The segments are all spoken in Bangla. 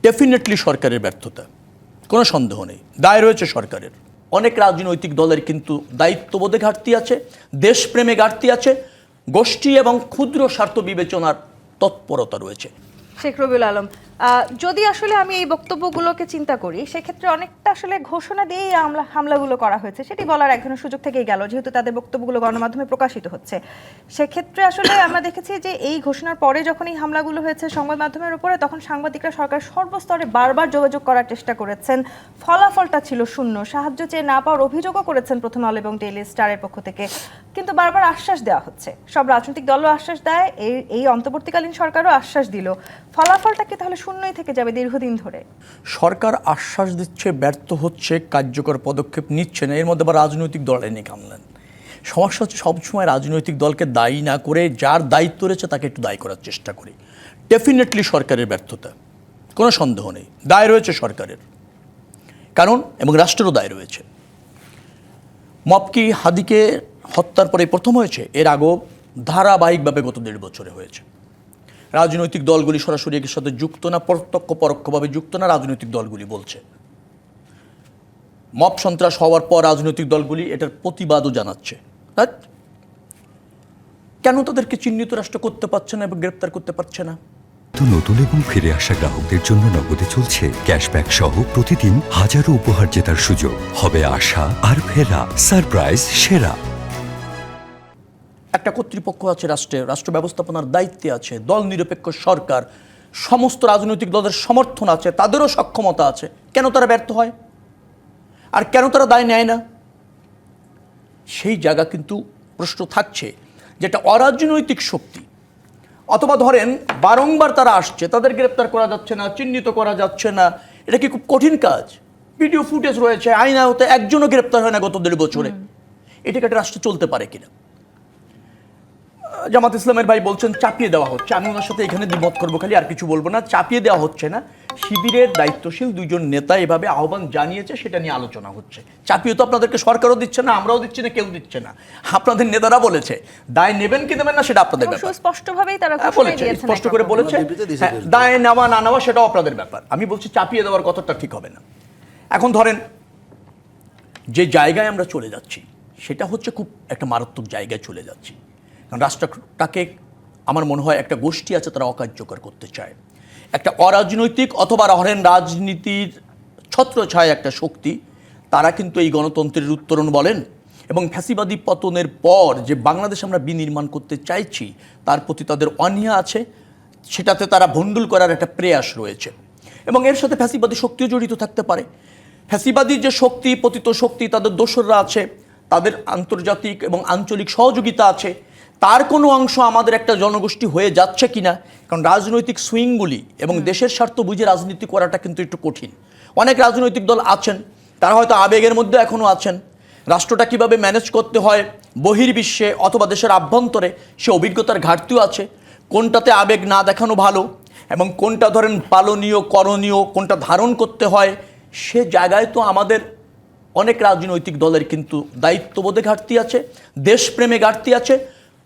ডেফিনেটলি সরকারের ব্যর্থতা, কোনো সন্দেহ নেই। দায় রয়েছে সরকারের। অনেক রাজনৈতিক দলের কিন্তু দায়িত্ববোধে ঘাটতি আছে, দেশপ্রেমে ঘাটতি আছে, গোষ্ঠী এবং ক্ষুদ্র স্বার্থ বিবেচনার তৎপরতা রয়েছে। শেখ রবিউল আলম, যদি আসলে আমি এই বক্তব্যগুলোকে চিন্তা করি, সেক্ষেত্রে অনেকটা আসলে ঘোষণা দিয়েই হামলাগুলো করা হয়েছে, সেটি বলার এক ধরনের সুযোগ থেকেই গেল, যেহেতু তাদের বক্তব্যগুলো গণমাধ্যমে প্রকাশিত হচ্ছে। সেক্ষেত্রে আসলে আমরা দেখেছি যে এই ঘোষণার পরে যখন এই হামলাগুলো হয়েছে সংবাদ মাধ্যমের উপরে, তখন সাংবাদিকরা সরকার সর্বস্তরে বারবার যোগাযোগ করার চেষ্টা করেছেন। ফলাফলটা ছিল শূন্য। সাহায্য চেয়ে না পাওয়ার অভিযোগও করেছেন প্রথম আলো এবং ডেইলি স্টারের পক্ষ থেকে, কিন্তু বারবার আশ্বাস দেওয়া হচ্ছে। সব রাজনৈতিক দলও আশ্বাস দেয়, এই অন্তর্বর্তীকালীন সরকারও আশ্বাস দিল। ফলাফলটা কি তাহলে শূন্যই থেকে যাবে দীর্ঘদিন ধরে? সরকার আশ্বাস দিচ্ছে, ব্যর্থ হচ্ছে, কার্যকর পদক্ষেপ নিচ্ছে না, এর মধ্যে আবার রাজনৈতিক দল এনে কামলেন। সমস্যা হচ্ছে সবসময় রাজনৈতিক দলকে দায়ী না করে যার দায়িত্ব রয়েছে তাকে একটু দায়ী করার চেষ্টা করি। ডেফিনেটলি সরকারের ব্যর্থতা, কোনো সন্দেহ নেই। দায় রয়েছে সরকারের, কারণ এবং রাষ্ট্রেরও দায় রয়েছে। মপকি হাদিকে হত্যার পরে প্রথম হয়েছে, এর আগেও ধারাবাহিকভাবে গত 1.5 বছরে হয়েছে। রাজনৈতিক দলগুলি সরাসরি এর সাথে যুক্ত না, প্রত্যক্ষ পরোক্ষভাবে যুক্ত না, রাজনৈতিক দলগুলি বলছে। মব সন্ত্রাস হওয়ার পর রাজনৈতিক দলগুলি এটার প্রতিবাদও জানাচ্ছে। কেন তাদেরকে চিহ্নিত রাষ্ট্র করতে পারছে না এবং গ্রেপ্তার করতে পারছে না? নতুন এবং ফিরে আসা গ্রাহকদের জন্য নগদে চলছে ক্যাশব্যাক সহ প্রতিদিন হাজারো উপহার জেতার সুযোগ। হবে আশা আর ফেরা, সারপ্রাইজ সেরা। একটা কর্তৃপক্ষ আছে রাষ্ট্রে, রাষ্ট্র ব্যবস্থাপনার দায়িত্বে আছে, দল নিরপেক্ষ সরকার, সমস্ত রাজনৈতিক দলের সমর্থন আছে, তাদেরও সক্ষমতা আছে। কেন তারা ব্যর্থ হয় আর কেন তারা দায় নেয় না? সেই জায়গা কিন্তু প্রশ্ন থাকছে, যেটা অরাজনৈতিক শক্তি, অথবা ধরেন বারংবার তারা আসছে, তাদের গ্রেপ্তার করা যাচ্ছে না, চিহ্নিত করা যাচ্ছে না। এটা কি খুব কঠিন কাজ? ভিডিও ফুটেজ রয়েছে, আইন আওতায় একজনও গ্রেপ্তার হয় না গত 1.5 বছরে। এটাকে একটা রাষ্ট্র চলতে পারে কিনা? জামাত ইসলামের ভাই বলছেন চাপিয়ে দেওয়া হচ্ছে, আমি ওনার সাথে এখানে দ্বিমত করবো, খালি আর কিছু বলবো না। চাপিয়ে দেওয়া হচ্ছে না, শিবিরের দায়িত্বশীল 2জন নেতা এভাবে আহ্বান জানিয়েছে, সেটা নিয়ে আলোচনা হচ্ছে। চাপিয়ে তো আপনাদেরকে সরকারও দিচ্ছে না, আমরাও দিচ্ছি না, কেউ দিচ্ছে না। আপনাদের নেতারা বলেছে দায় নেবেন কি নেবেন না সেটা আপনাদের ব্যাপার। স্পষ্টভাবেই তারা বলেছে, স্পষ্ট করে বলেছে দায় নেওয়া না নেওয়া সেটাও আপনাদের ব্যাপার। আমি বলছি চাপিয়ে দেওয়ার কথাটা ঠিক হবে না। এখন ধরেন যে জায়গায় আমরা চলে যাচ্ছি, সেটা হচ্ছে খুব একটা মারাত্মক জায়গায় চলে যাচ্ছি। রাষ্ট্রটাকে আমার মনে হয় একটা গোষ্ঠী আছে, তারা অকার্যকর করতে চায়। একটা অরাজনৈতিক অথবা ধরেন রাজনীতির ছত্রছায়া একটা শক্তি, তারা কিন্তু এই গণতন্ত্রের উত্তরণ বলেন এবং ফ্যাসিবাদী পতনের পর যে বাংলাদেশ আমরা বিনির্মাণ করতে চাইছি, তার প্রতি তাদের অনীহা আছে, সেটাতে তারা ভণ্ডুল করার একটা প্রয়াস রয়েছে। এবং এর সাথে ফ্যাসিবাদী শক্তিও জড়িত থাকতে পারে। ফ্যাসিবাদী যে শক্তি, পতিত শক্তি, তাদের দোসররা আছে, তাদের আন্তর্জাতিক এবং আঞ্চলিক সহযোগিতা আছে। তার কোনো অংশ আমাদের একটা জনগোষ্ঠী হয়ে যাচ্ছে কিনা, কারণ রাজনৈতিক সুইংগুলি এবং দেশের স্বার্থ বুঝে রাজনীতি করাটা কিন্তু একটু কঠিন। অনেক রাজনৈতিক দল আছেন, তারা হয়তো আবেগের মধ্যে এখনও আছেন। রাষ্ট্রটা কিভাবে ম্যানেজ করতে হয় বহির্বিশ্বে অথবা দেশের আভ্যন্তরে, সে অভিজ্ঞতার ঘাটতিও আছে। কোনটাতে আবেগ না দেখানো ভালো এবং কোনটা ধরেন পালনীয়, করণীয়, কোনটা ধারণ করতে হয়, সে জায়গায় তো আমাদের অনেক রাজনৈতিক দলের কিন্তু দায়িত্ববোধে ঘাটতি আছে, দেশপ্রেমে ঘাটতি আছে,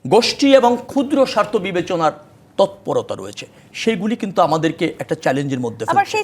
গোষ্ঠী এবং ক্ষুদ্র স্বার্থ বিবেচনার তৎপরতা রয়েছে। সেইগুলি কিন্তু আমাদেরকে একটা চ্যালেঞ্জের মধ্যে ফেলছে।